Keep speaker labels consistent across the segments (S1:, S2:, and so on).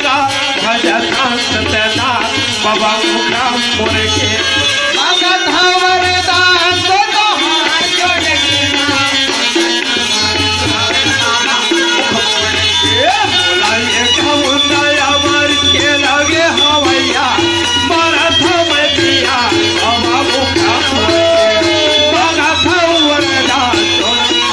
S1: का भजता सतना बाबा मुखा मोर के
S2: भगत वरदान दोनों हाथ जोड़ के
S1: बोलाइए कबूतया मर के लगे हवैया मरथ में पिया बाबा मुखा मोर के भगत वरदान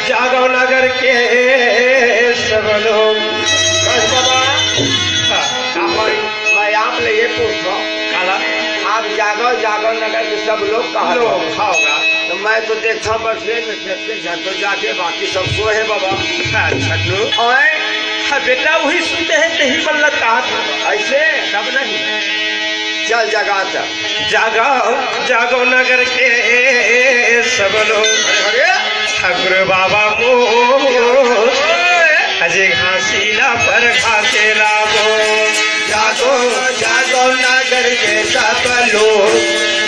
S1: जागो नगर के सब लोग
S3: मैं आप ले ये पूछ रहा हूँ, आप जागो जागो नगर के सब लोग कहा
S1: खाओगा
S3: तो मैं तो देखता हूँ बस तो जाके बाकी सब सो है बाबा।
S1: छटू
S3: और
S1: बेटा वही सुनते हैं तही बन लगता
S3: ऐसे
S1: सब नहीं
S3: चल जगा तक
S1: जागो जागो नगर के सब लोग ठाकुर बाबा मोर अजय घासीला पर घासेला मोर
S3: जागो जागो नगर के सब लोग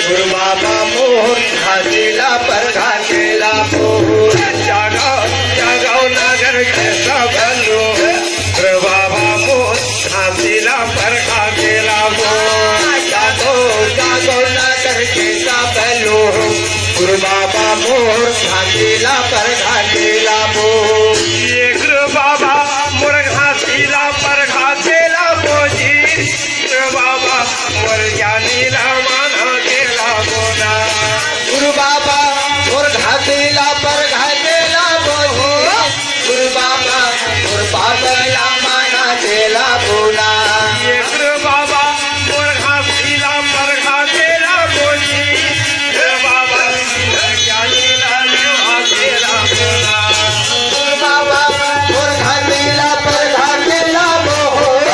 S3: गुरु बाबा मोर घासीला पर घासीला मोर
S1: जागो जागो नगर के सब लोग गुरु बाबा मोर घासीला पर घासेला मोर
S3: जागो जागो नगर के सब लोग गुरु बाबा मोर घासीला पर घासीला मोर
S1: ये गुरु बाबा मोर घासीला पर घासेला मोजी गुरु बाबा मोर ज्ञानीला माना गेला मोना
S3: गुरु बाबा मोर घासीला पर घासीला मोजी गुरु बाबा मोर पागला माना गेला मोना
S1: ये गुरु बाबा मोर घासीला पर घासेला मोजी गुरु बाबा मोर ज्ञानीला माना गेला मोना
S3: गुरु बाबा मोर घासीला पर घासीला मोर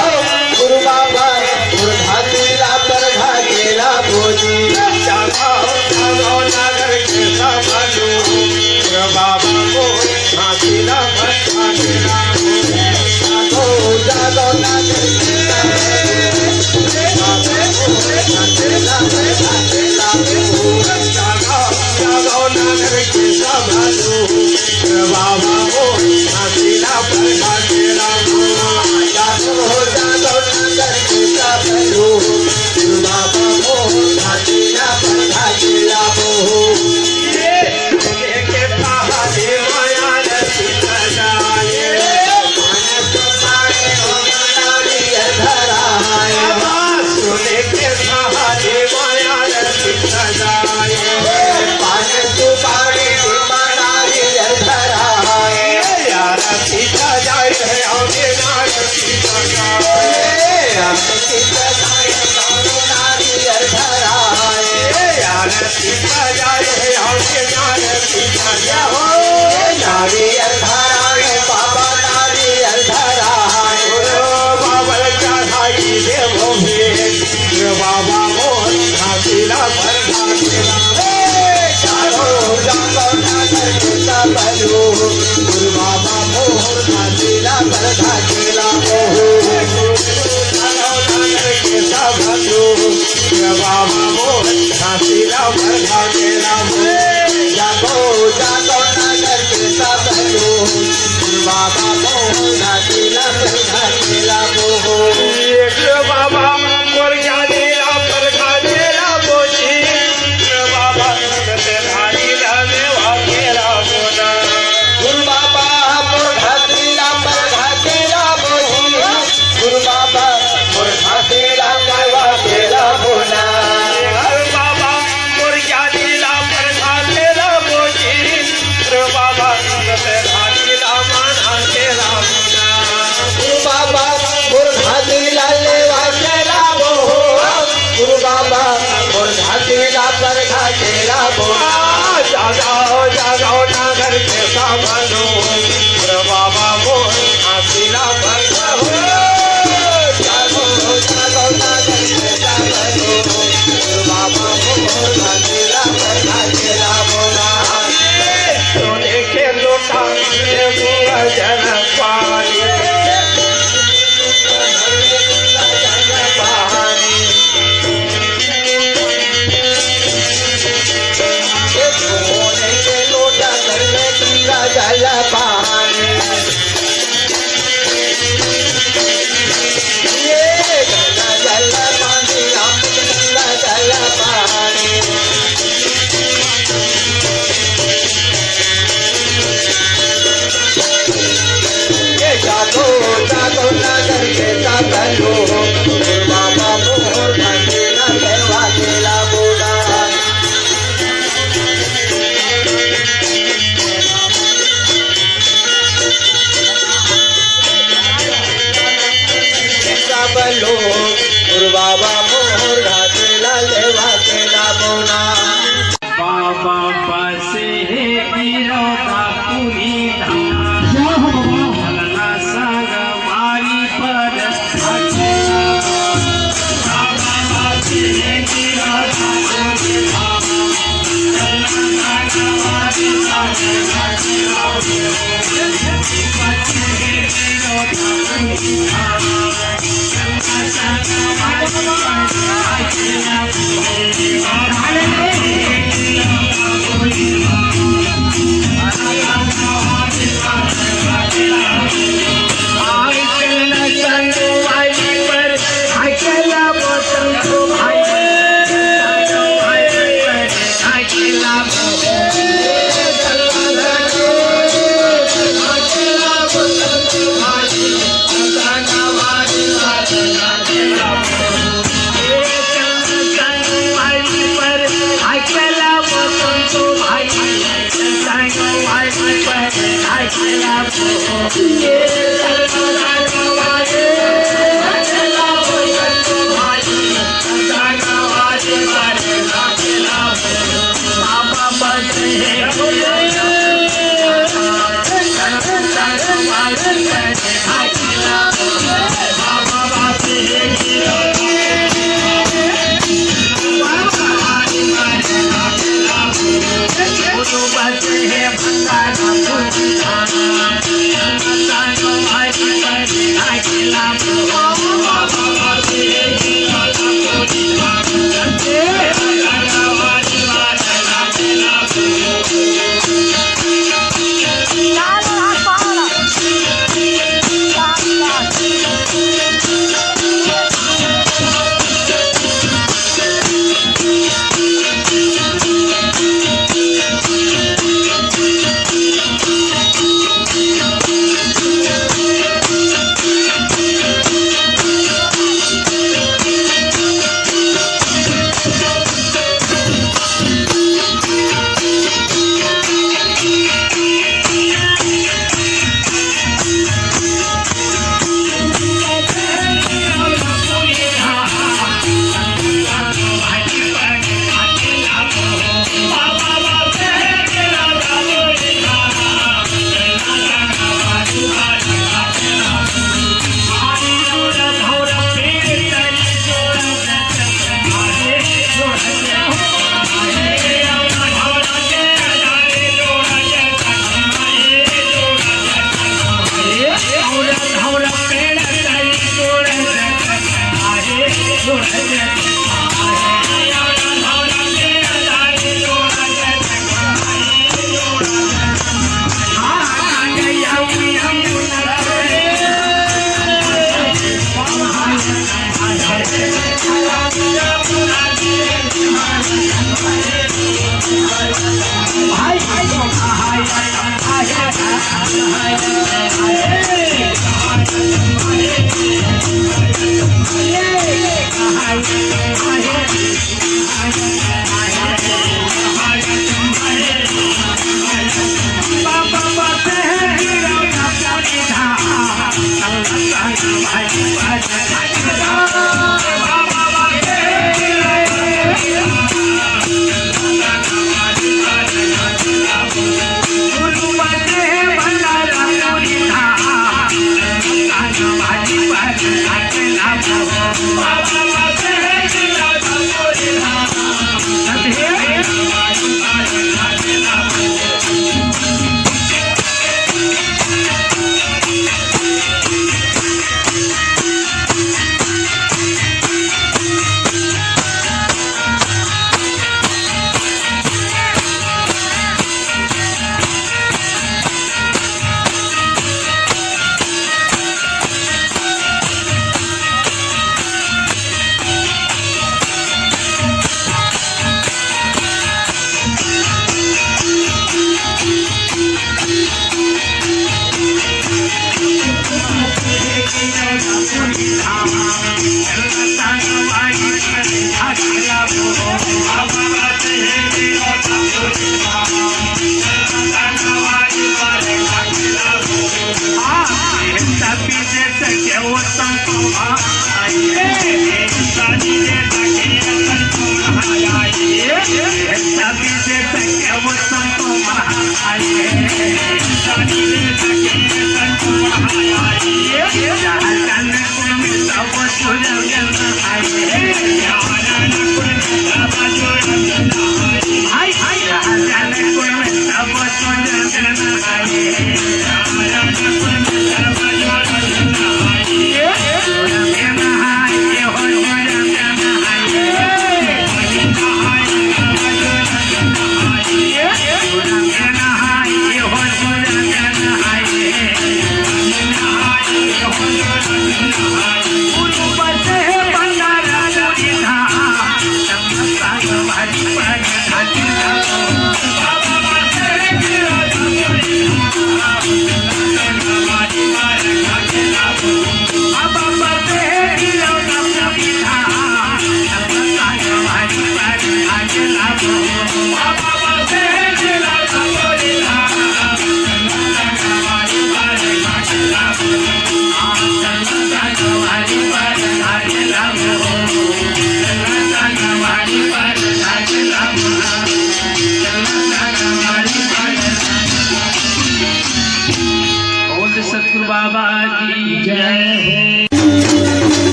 S3: गुरु बाबा मोर घासीला पर घासीला मोजी
S1: जागो जागो सीता जाए आगे नार सीता जाओ
S3: नारियल धरा है बाबा नारियल धरा है
S1: बाबा चढ़ाई देवो भेंट बाबा मोहन घासीला पर घासीला
S3: चारों जागो नगर के सब लोग गुरु बाबा मोहर घासीला पर घासीला
S1: बाबा मोहन घासीला पर घासीला
S3: जागो जागो नगर के सब लोग गुरु बाबा मोहर घासीला पर घासीला
S1: बाबा मोर घासीला पर घासीला बोझी बाबा धारी देवा मेरा बोना
S3: गुरु बाबा मोर घासीला पर घासीला बोझी गुरु बाबा मोर घासीला पर घासीला बोला
S1: बाबा मोर घासीला पर घासीला बोझी बाबा धारी माना तेरा बोना
S3: गुरु बाबा मोर घासीला लेवा चला बो गुरु बाबा मोर घासीला पर घासीला बोला
S1: जागाओ जागाओ नागर के सामनो बाबा मोर घासीला पर
S3: जागो जागो नगर के सब लोग गुरु बाबा मोर घासीला पर घासीला बोला
S1: सोने के लोटा जन पानी
S3: सोने के लोटा घर में पीला जल पानी ये गंगा जल पानी अमृत गंगा जल पानी ये जागो जागो नगर के सब लोग गुरु बाबा मोहर घासीला देवा केला बोला सब लोग गुरु बाबा मोहर घासीला लेवा केला बोला
S1: बाबा बसे गिरौदा पूरी धाम चलना संग मारी पर बाबा बसे गिरौदा पूरी धाम चलना संग मारी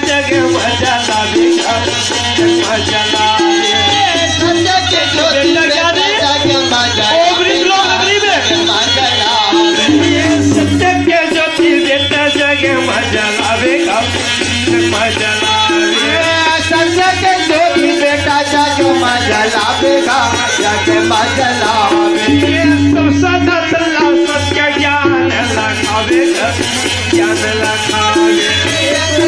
S1: जग भजला
S2: जलावे
S1: सब सदा सल्ला सत्य ज्ञान लखावे ज्ञान लखावे
S2: ज्ञान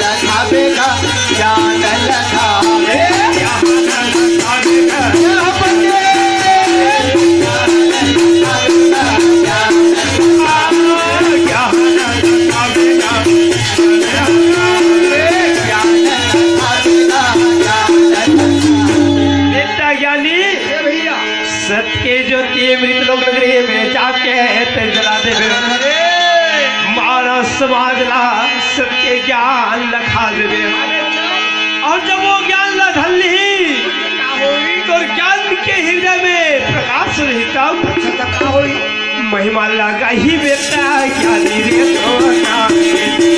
S2: लखावेगा ज्ञान लखावे
S1: सत्य के ज्योति मृत लोक नगरी में जाके जला दे मानव समाज ला सत्य ज्ञान लखा दे और जब वो ज्ञान ला धल्ली तो ज्ञान के हृदय में प्रकाश रहता महिमा लगा ही बेटा ज्ञानी रे
S2: का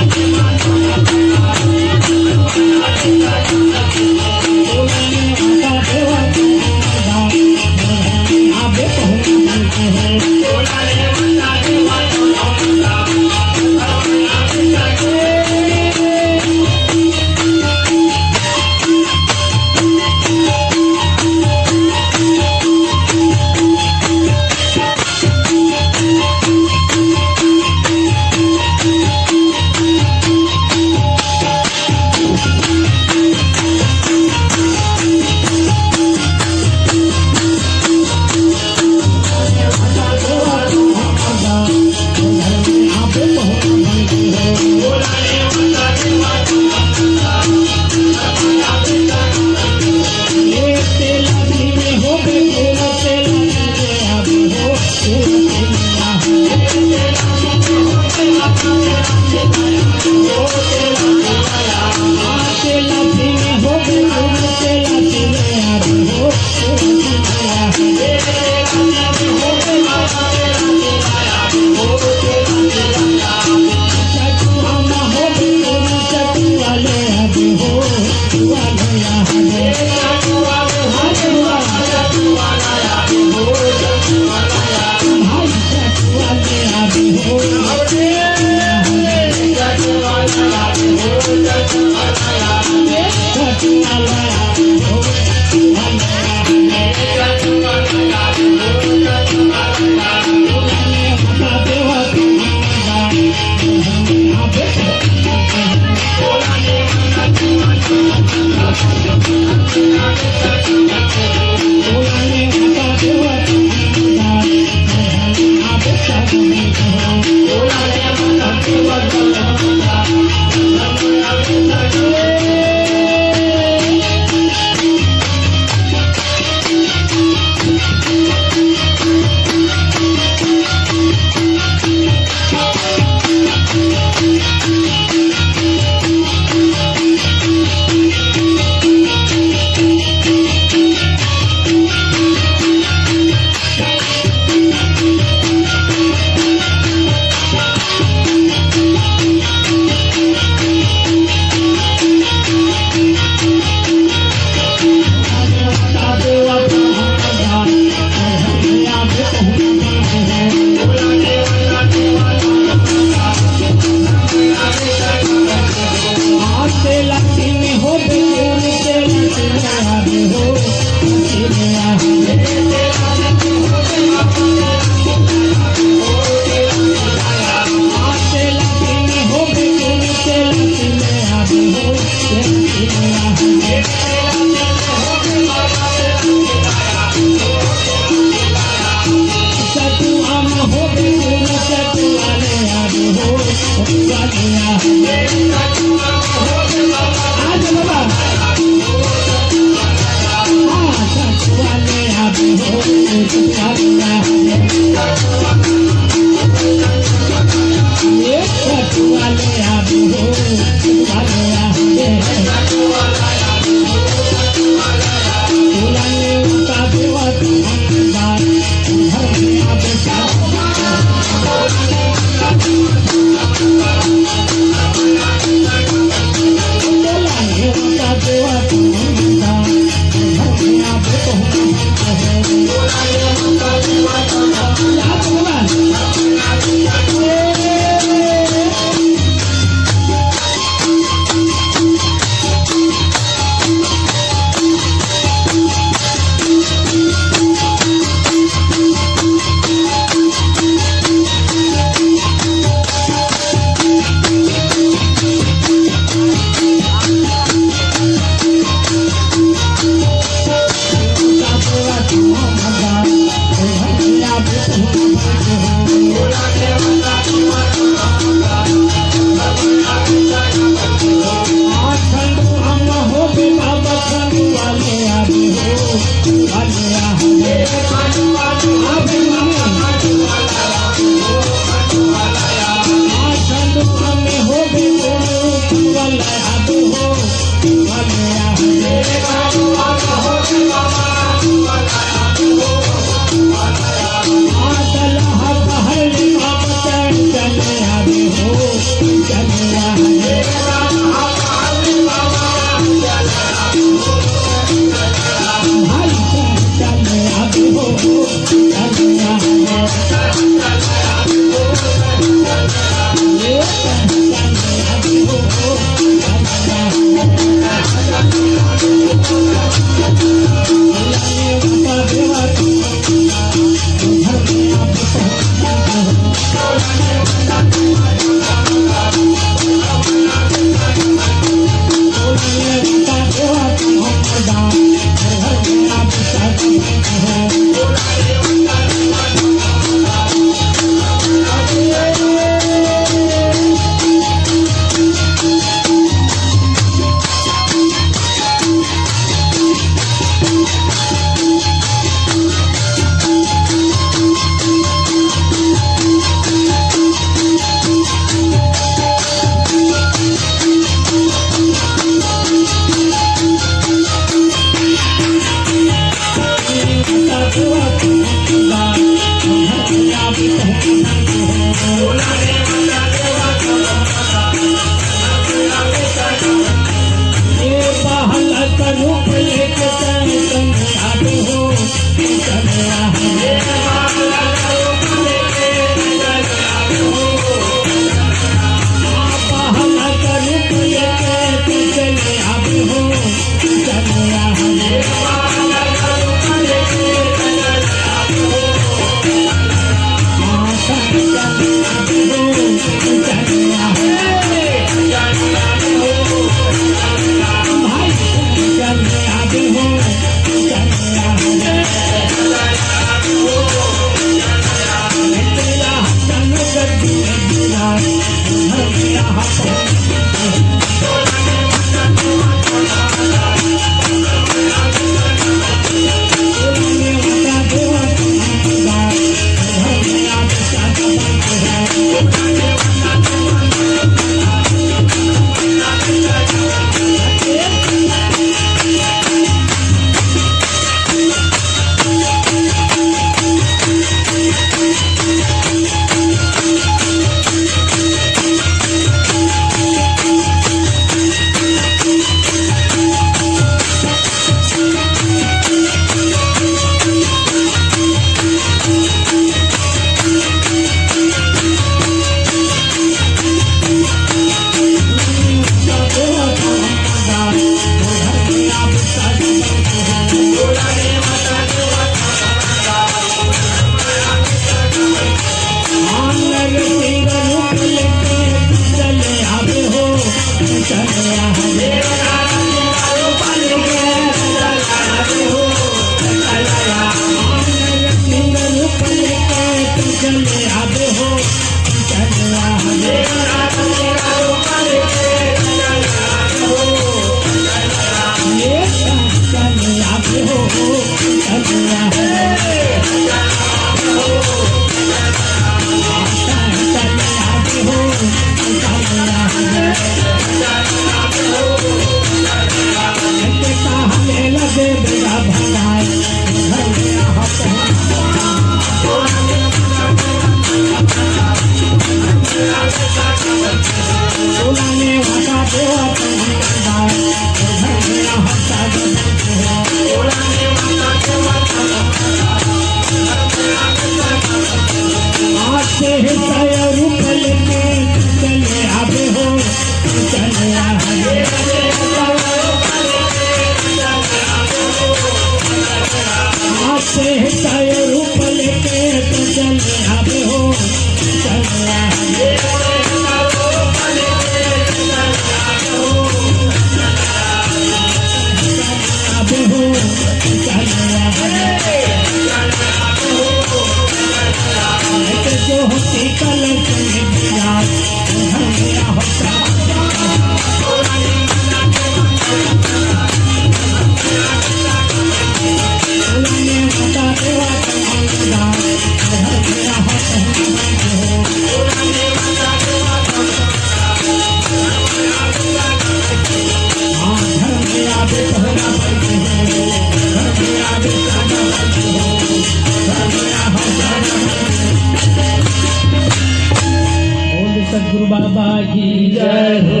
S1: सदगुरु बाबा की जय हो।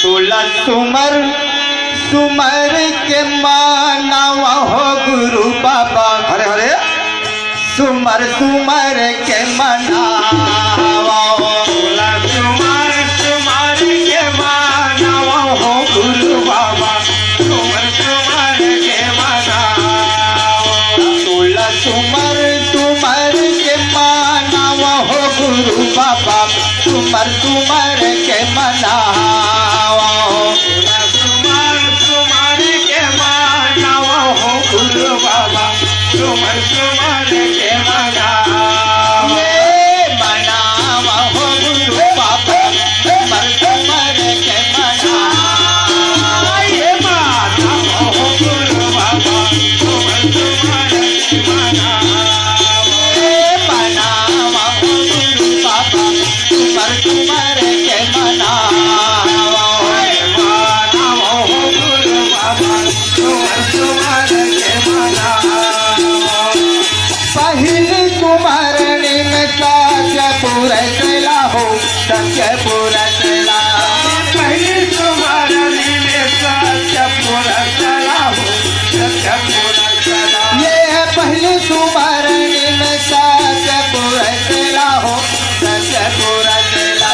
S2: 16 सुमर सुमर के मानवा हो गुरु बाबा, हरे हरे सुमर सुमर के मनावा,
S1: 16 सुमर सुमर के मानवा हो गुरु बाबा, सुमर सुमर के मनावा,
S2: 16 सुमर सुमर के मानवा हो गुरु बाबा, सुमर सुमर के मनावा,
S1: 16 सुमर सुमर के मानवा हो गुरु बाबा, सुमर सुमर के मनावा,
S2: ये मनावा हो गुरु बाबा, सुमर सुमर के मनावा,
S1: ये मानवा हो गुरु बाबा, सुमर सुमर के मनावा,
S2: ये मनावा हो गुरु बाबा, सुमर सुमर के मनावा,
S1: ये मानवा हो गुरु बाबा, सुमर सुमर के मनावा,
S2: पहली कुमारणी में सत्यपुर चला हो, सत्यपुर चला,
S1: पहली तुम्हारी में सत्यपुर चला हो, सत्यपुर चला,
S2: ये है पहली कुमारणी में सत्यपुर चला हो, सत्यपुर चला,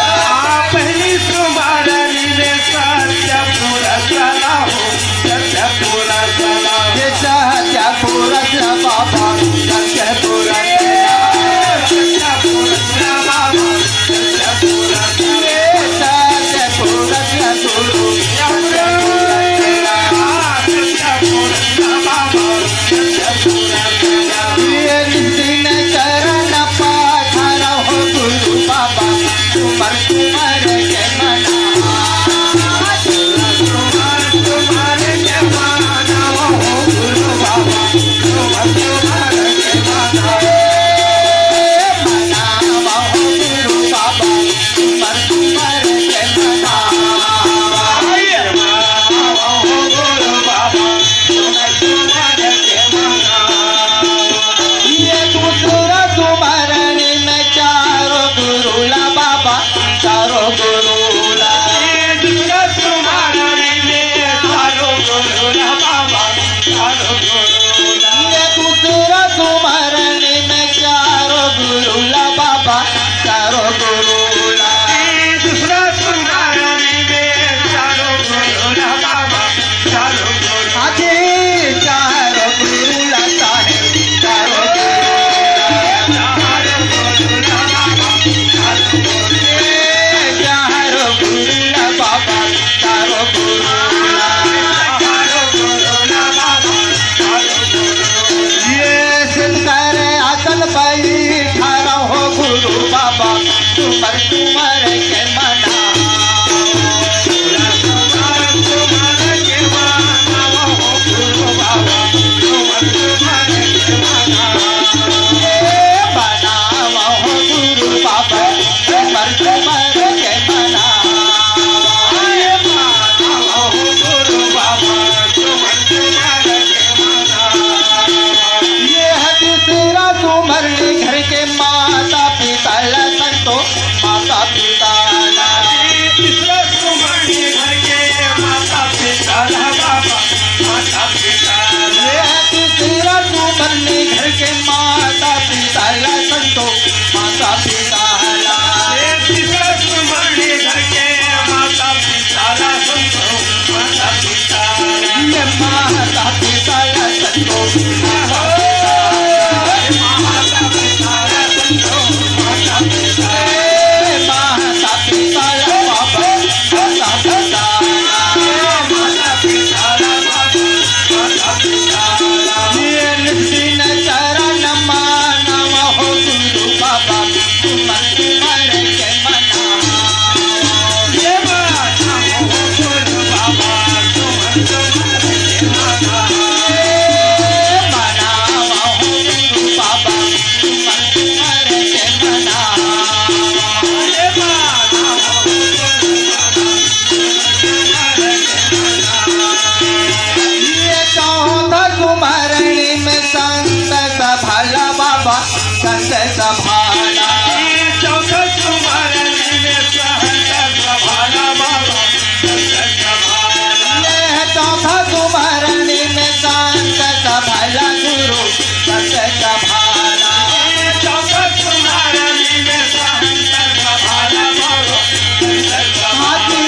S1: पहली तुम्हारी में सत्यपुर चला हो, सत्यपुर चला,
S2: ये सत्यपुर चला बाबा, सत्यपुर चला,
S1: सत्यपुर चला बाबा, सत्यपुर चला,
S2: ये सत्यपुर
S3: तुमर तुमर के मना
S1: तुम्हार के माना हो गुरु बाबा तुमर तुम्हार के माना
S3: मनावा हो गुरु बाबा तुमर तुमर के मना
S1: हो गुरु बाबा तुमर तुम्हार के माना
S3: ये दूसरा सुमरण में चारों गुरुला बाबा चारों गुरुला
S1: दूसरा तुम्हारा में चारों गुरुला बाबा चारों गुरुला
S3: ये दूसरा सुमरण में चारों गुरुला बाबा चारों गुरुला
S1: दूसरा तुम्हारा में चारों गुरुला बाबा चारों गुरुला
S3: आजे चारों गुरुला साहेब चारों गुरुला चारों गुरुला बाबा चारों गुरुला ये सुंदर आसन पर खड़ा हो गुरु बाबा तुमर तुमर के मना बनावा हो गुरु बाबा तुमर तुमर के मना ये है तीसरा सुमरनी घर के माता पिता संतो माता पिता
S1: तीसरा तुम्हारे घर के माता पिता बाबा माता पिता
S3: ये है तीसरा सुमरनी घर के माता पिता संतो माता पिता
S1: तीसरा तुम्हारे घर के माता पिता सुनो माता पिता
S3: ये माता पिता संतो
S1: माता पिता सुनो माता पिता
S3: माता पिता बाबा माता पिता
S1: माता पिता माता पिता
S3: ये दिन चरण मानव हो गुरु बाबा तुमर तुमर के मना
S1: ये माता हो गुरु बाबा तुमर तुम्हारे माता
S3: मनावा हो गुरु बाबा तुमर तुमर के मना
S1: ये माता हो गुरु बाबा तुम्हारे
S3: ये चौथा सुमरणी में संत सभाला बाबा संत सभाला
S1: चौथा तुम्हारे में सहत सभाला बाबा सहत सभाला
S3: ये चौथा सुमरणी में संत सभाला गुरु संत सभाला
S1: चौथा तुम्हारे में सहत सभाला बाबा सहत सभाला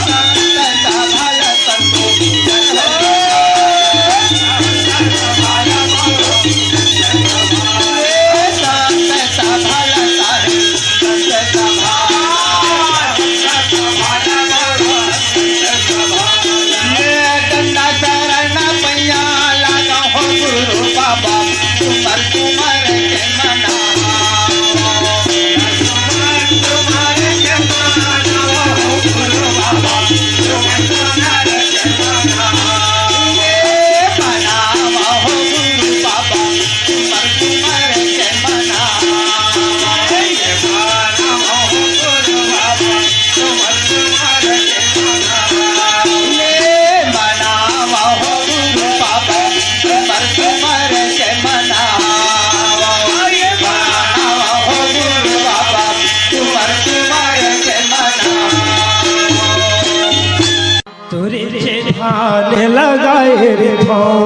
S3: संत सभाला संतो संत सभाला साहेब संत सभाला ये गंगा चरण पैया लगा हो गुरु बाबा तुमर तुमर के मना ये बनावा हो गुरु बाबा तुमर तुमर के मना ये बनावा हो गुरु बाबा तुमर तुमर के मना बनावा हो गुरु बाबा तुमर तुमर के मना
S1: तोरे ध्यान लगाए रे भाव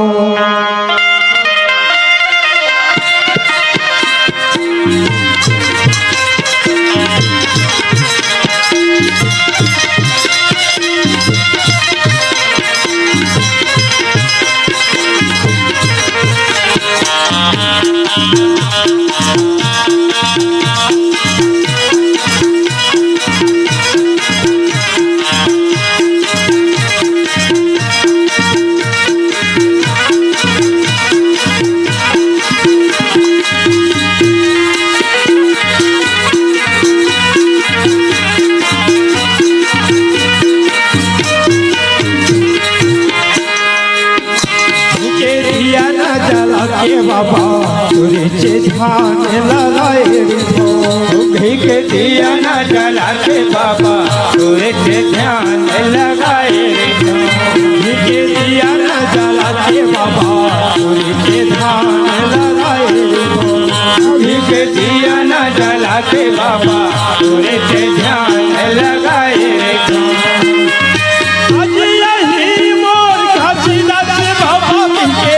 S1: ध्यान लगाए घी के दिया न जला के बाबा सूर्य से ध्यान लगाए घी के दिया न जला के बाबा सूर्य से ध्यान लगाए घी के दिया न जला के बाबा सूर्य से ध्यान लगाए आज यही मोर घासी दादा बाबा के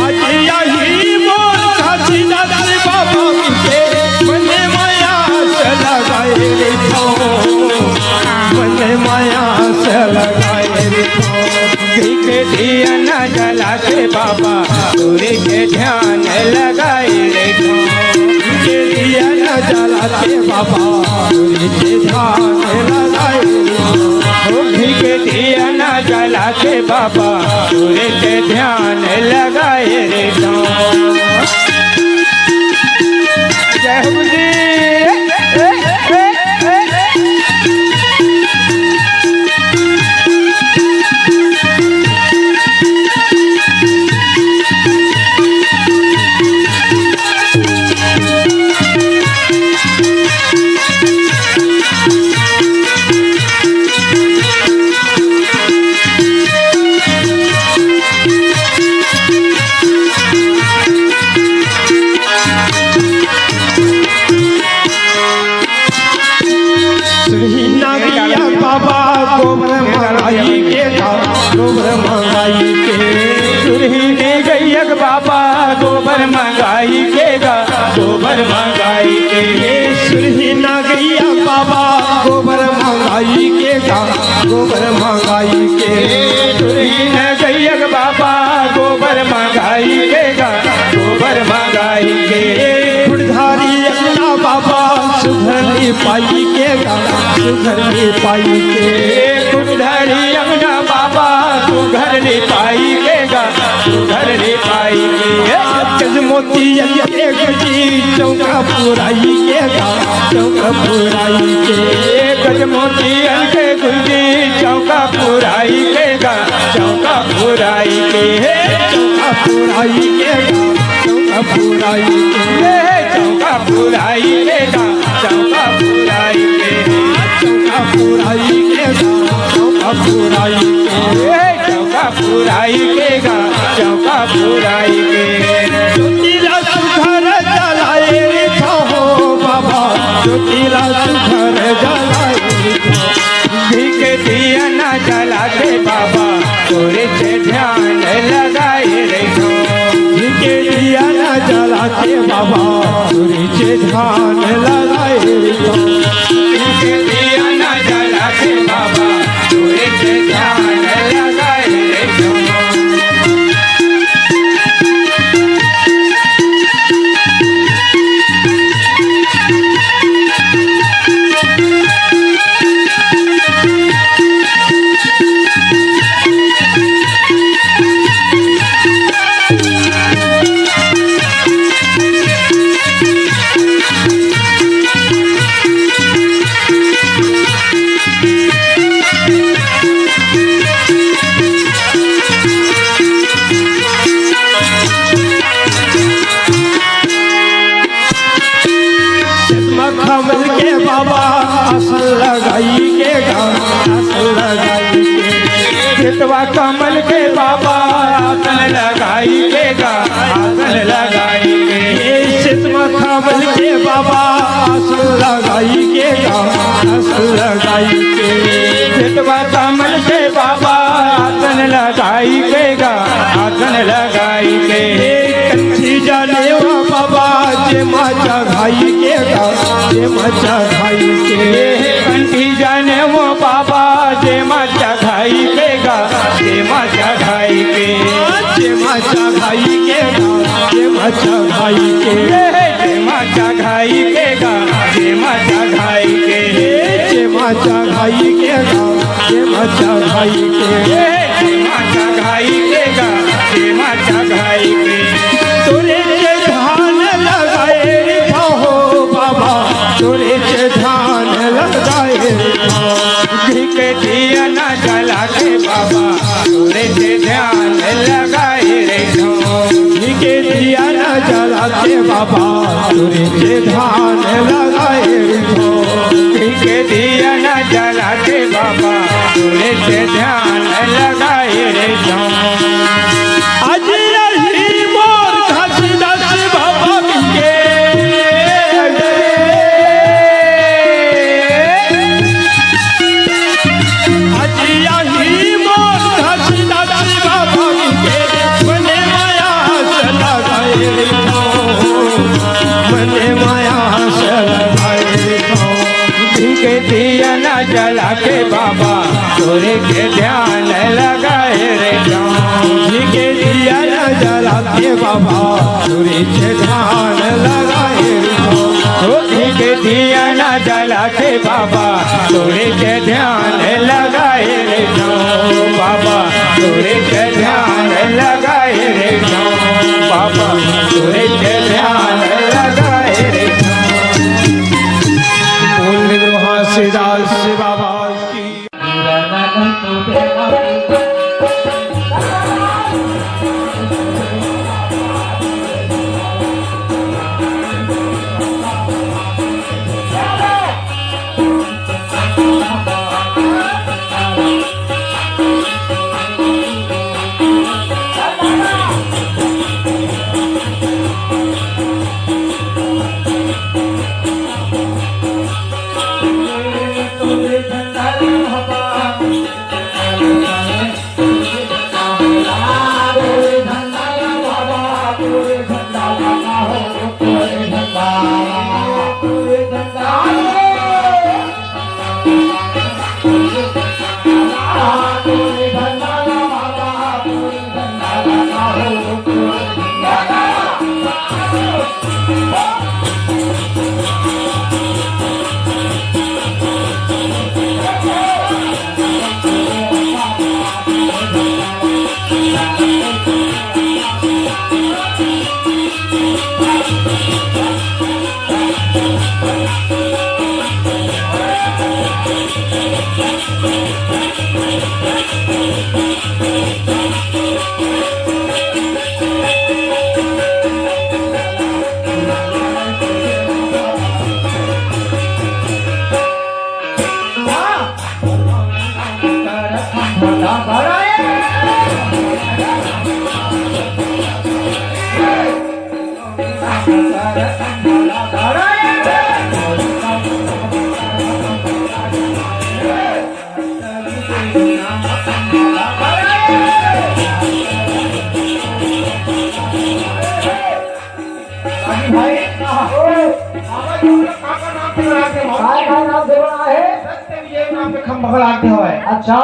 S1: आज यही मोर घासी दादा बाबा के मने माया से लगाए मने माया से लगाए घी के दिया न जला के बाबा सूर्य के ध्यान लगाए के दिया न जला के बाबा सूर्य के ध्यान लगाए घी के दिया न जला के बाबा सूर्य के ध्यान लगाए रे जय हो जी बाबा गोबर मंगाई के गोबर मंगाई के सुरही ने गैयक बाबा गोबर मंगाई के गोबर मंगाई के सुरही ना गैया बाबा गोबर मंगाई के गोबर मंगाई के सुरही ने गैयक बाबा गोबर मंगाई के गोबर मंगाई के फुलधारी अपना बाबा सुधरनी पाई के सुधरनी पाई के फुलधारी अपना बाबा सुधरनी पाई के सुधरनी पाई के मोती जी चौका पुराई के चौका पुराई के गजमोती के गुंजी चौका पुराई के चौका पुराई के चौका पुराई के चौका पुराई के चौका पुराई के चौका पुराई के चौका पुराई के चौका पुराई के चौका पुराई के चौका पुराई के ज्योतिला सुधर जलाए हो बाबा ज्योतिला सुधर जलाए घी के दिया न जला के बाबा सूर्य से ध्यान लगाए रे घी के दिया न जला के बाबा सूर्य से ध्यान लगाए घी के दिया न जला के बाबा सूर्य से ध्यान लगाए रे कमल के बाबा आसन लगाई के आसन लगाई के खेतवा कमल के बाबा आसन लगाई के आसन लगाई के खेतवा कमल के बाबा आसन लगाई के आसन लगाई के खेतवा कमल के बाबा आसन लगाई के आसन लगाई के कंठी जाने बाबा जे माचा भाई के जे माचा भाई के कंठी जाने वो बाबा जे माचा भाई के जे माचा भाई के जे माचा भाई के जे माचा भाई के जे माचा भाई के जे माचा भाई के जे माचा भाई के जे माचा भाई के जे माचा भाई के जे माचा भाई के तोरे के धान लगाए हो बाबा तोरे के धान लगाए घी के दिया न जला के बाबा दिया न जलाते बाबा सूर्य के ध्यान लगाए हो। घी के दिया न जलाते बाबा सूर्य के ध्यान लगाए हो। आज रही मोर घासीदास बाबा के आज रही मोर घासीदास बाबा के मने माया से लगाए हो। मने माया से लगाए हो। के दिया न जला के बाबा सूर्य के ध्यान लगाए रे जी के दिया न जला के बाबा सूर्य के ध्यान लगाए रे जी के दिया न जला के बाबा सूर्य के ध्यान लगाए रे बाबा सूर्य के ध्यान लगाए रे बाबा सूर्य के ध्यान लगाए रे। घासीदास बाबा की
S3: अच्छा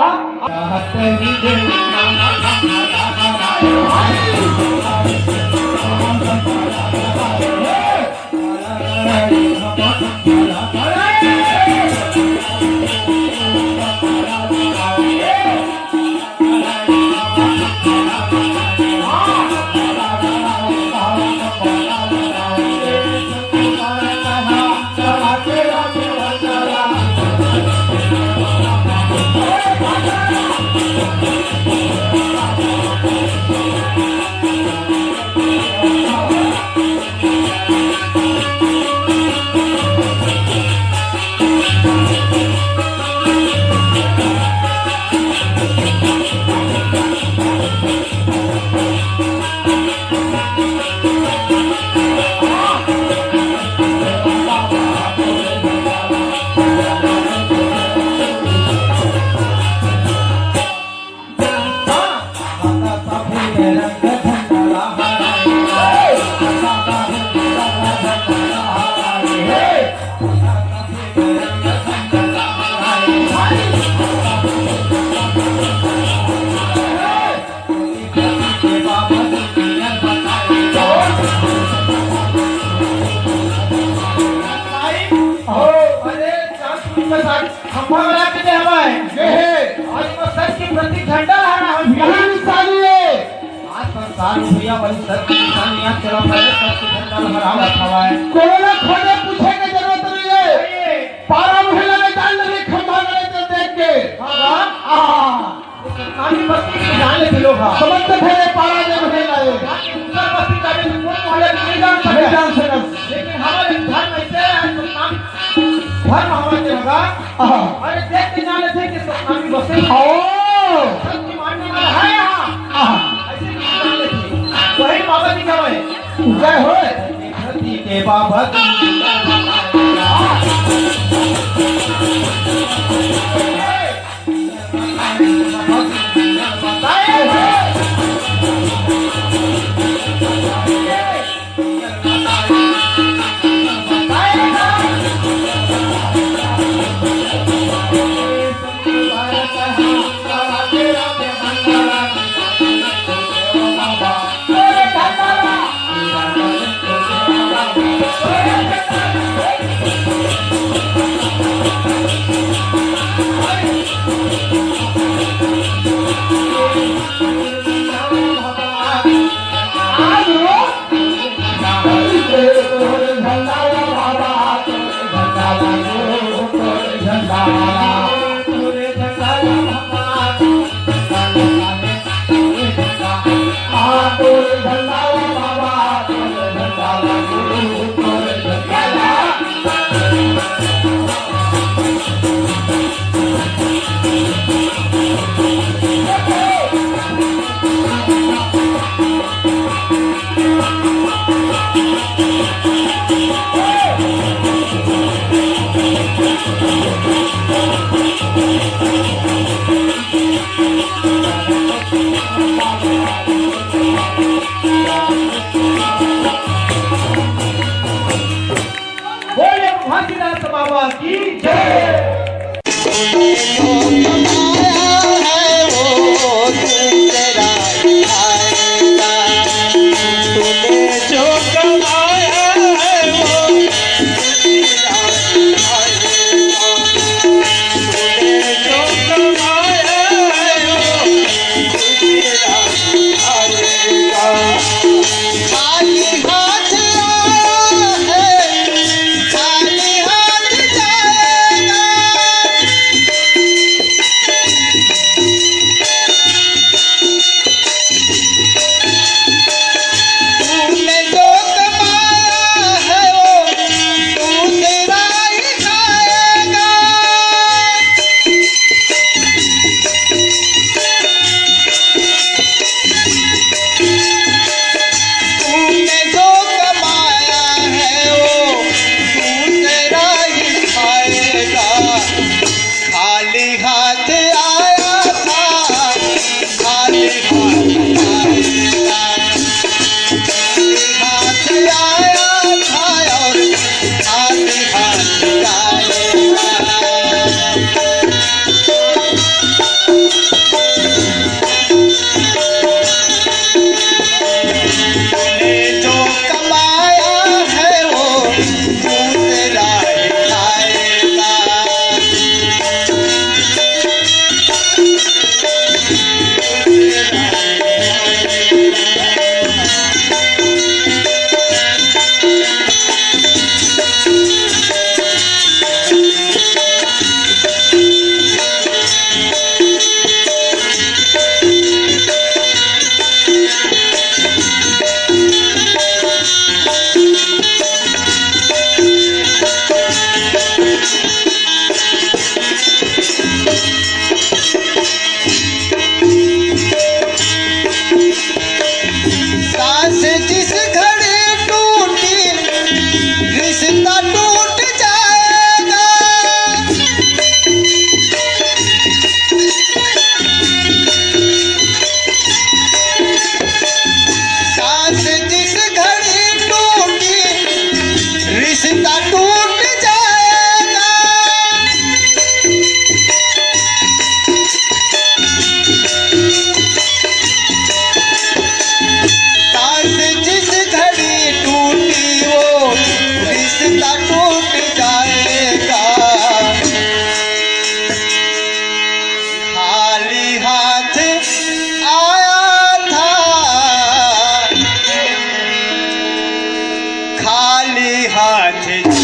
S3: कोरोना खोने पूछे की जरूरत नहीं है। पारा महिला में जान लगे खंभा गले तो देख के समझते थे पारा जब महिला बस्ती का भी कौन मोहल्ले में नहीं जान
S1: नहीं जान
S3: सका,
S1: सकत
S3: लेकिन हमारे धर्म ऐसे है धर्म हमारे होगा।
S1: आहा
S3: अरे देख के जाने थे कि सतनामी बसे
S1: ओ
S3: सत्य मानने वाला है यहाँ,
S1: आहा
S3: ऐसे नहीं जाने थे। वही बाबा जी का है
S1: जय हो
S3: धरती के बाबा बाबा की जय।
S2: हाथ